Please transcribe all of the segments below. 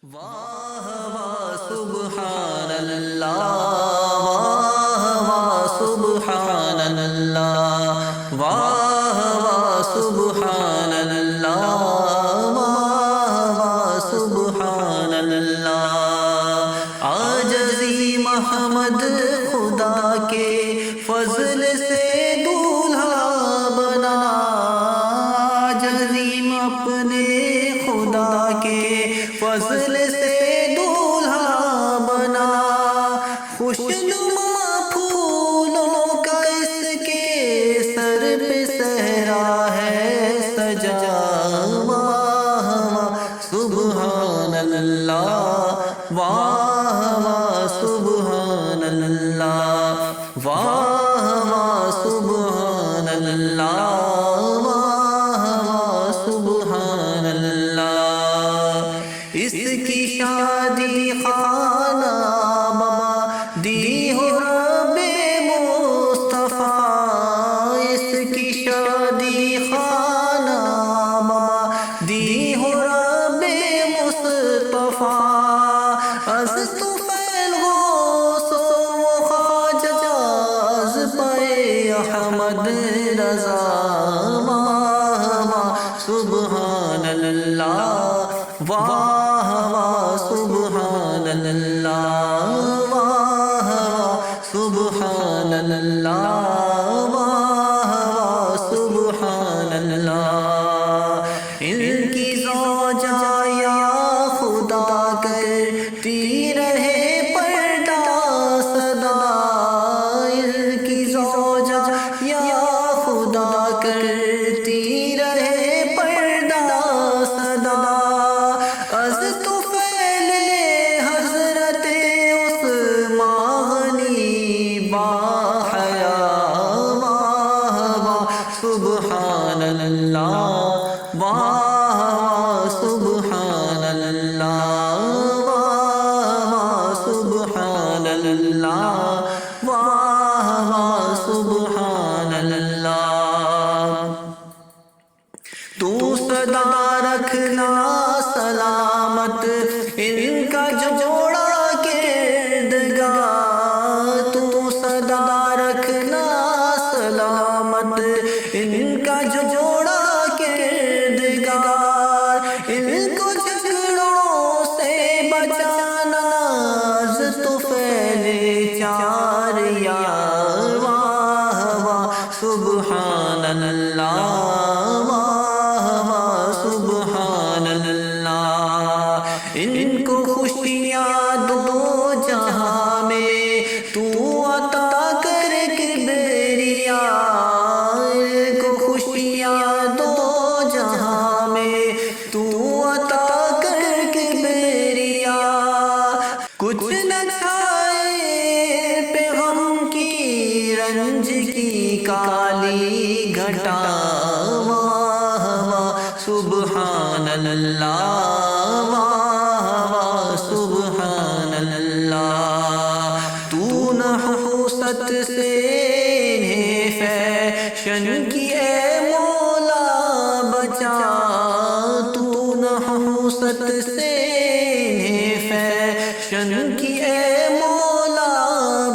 واہ واہ سبحان اللہ، واہ واہ سبحان اللہ، واہ واہ سبحان اللہ، واہ واہ سبحان اللہ۔ عاجزی محمد خدا کے فضل سے دولہا بنا، عاجزی اپنے خدا کے فضل سے دولہا بنا، خوشنما پھولوں کا اس کے سر پہ صحرا ہے سجا، واہ واہ سبحان اللہ، واہ واہ سبحان اللہ، واہ واہ سبحان اللہ، واہ واہ سبحان اللہ۔ اس کی شادی خانہ بابا دی ہو رب مصطفیٰ، اس کی شادی خانہ بابا دی ہو رب مصطفیٰ، از طفیل غوث و خواجہ از پہ احمد رضا، واہ واہ سبحان اللہ، واہ واہ سبحان اللہ، واہ واہ سبحان اللہ، واہ واہ سبحان اللہ۔ ان کی زوجہ یا خدا کرتی رہے پردہ صدا، ان کی زوجہ یا خدا کرتی رہے پردہ صدا، از طفیل حضرت عثمان غنی باحیا، واہ واہ سبحان اللہ، واہ واہ سبحان اللہ، واہ واہ سبحان اللہ، واہ واہ سبحان اللہ۔ تو صدا رکھنا سلامت ان کا جوڑا کردگار، تو صدا رکھنا سلامت ان کا جوڑا کردگار، ان کو جھگڑوں سے بچانا از طفیل چار یار، واہ واہ سبحان اللہ، سبحان اللہ۔ ان کو خوشیاں دو جہاں میں تو عطا کر کبریا، ان کو خوشیاں دو جہاں میں تو عطا کر کبریا، کچھ نہ چھائے پہ غم کی رنج کی کالی گھٹا، سبحان اللہ، واہ واہ سبحان اللہ۔ تو نحوست سے انہیں فیشن کی اے مولا بچا، تو نحوست سے انہیں فیشن کی اے مولا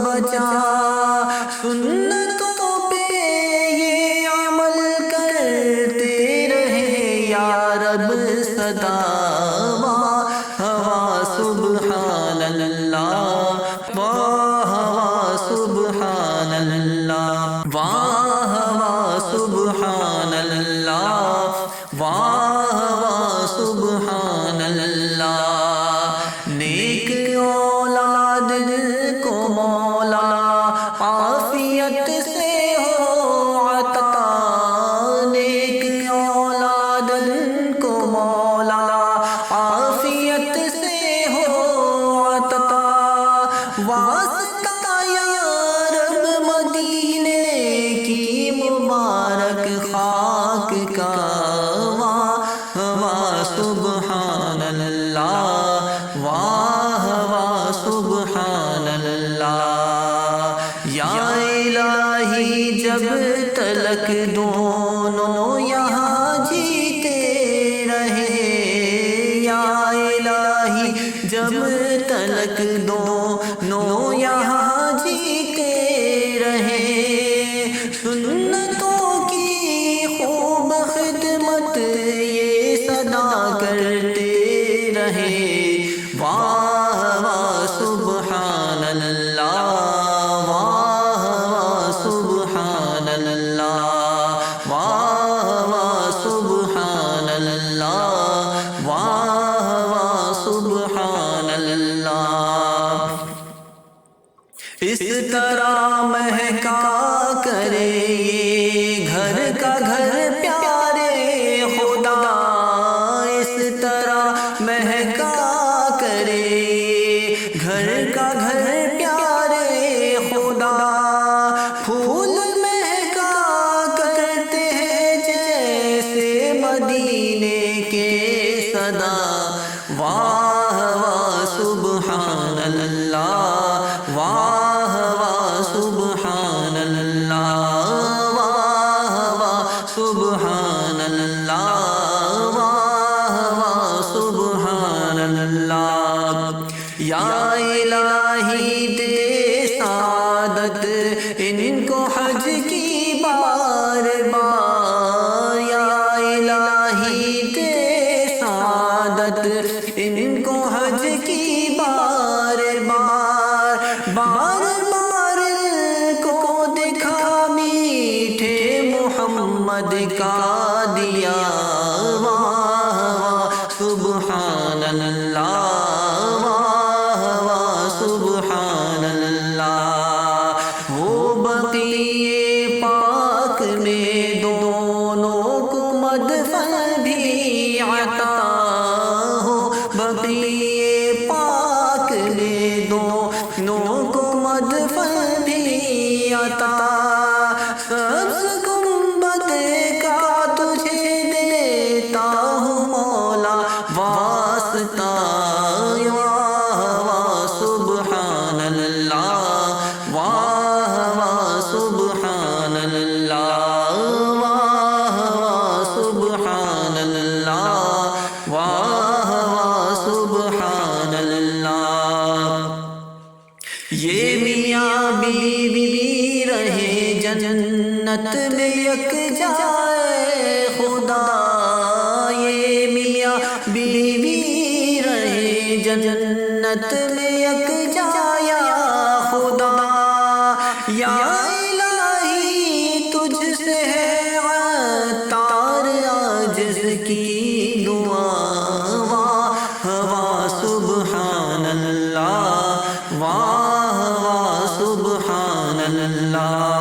بچا، سنتوں پہ یہ عمل کرتے رہے یا رب صدا، واہ واہ سبحان اللہ، واہ واہ سبحان اللہ، واہ واہ سبحان اللہ، واہ واہ سبحان اللہ۔ نیک اولاد کو مولا الہی جب تلک دونوں یہاں جیتے رہے، سنتوں کی خوب خدمت یہ صدا کرتے رہے، واہ واہ سبحان اللہ، واہ واہ سبحان اللہ، واہ واہ سبحان اللہ، واہ واہ سبحان اللہ۔ اس طرح مہکا کرے یہ گھر کا گھر پیارے خدا، اس طرح مہکا کرے گھر کا گھر پیارے خدا، پھول مہکا کرتے ہیں جیسے مدینے کے صدا، واہ واہ سبحان اللہ، واہ واہ سبحان اللہ، واہ واہ سبحان اللہ، واہ واہ سبحان اللہ۔ یا الہی دے سعادت ان کو حج کی بار بار، یا الہی دے سعادت ان کو حج کی بار بار، بار بار کو دکھا میٹھے محمد کا دیا، واہ واہ سبحان اللہ، واہ واہ سبحان اللہ۔ وہ بقیع پاک میں دونوں کو مدفن بھی عطا ہو، بقیع پاک میں دونوں کو مدفن بھی عطا، سبز گنبد کا تجھے دیتا ہوں مولا واسطہ، واہ واہ سبحان اللہ، واہ واہ سبحان اللہ، واہ واہ سبحان اللہ، واہ واہ سبحان اللہ۔ یہ میاں بیوی رہے جنت میں یکجائے خدا، یہ میاں بیوی رہے جنت میں یکجایا خدا، یا الہی تجھ سے ہے عطار عاجز کی دعا، واہ واہ سبحان اللہ، واہ واہ سبحان اللہ۔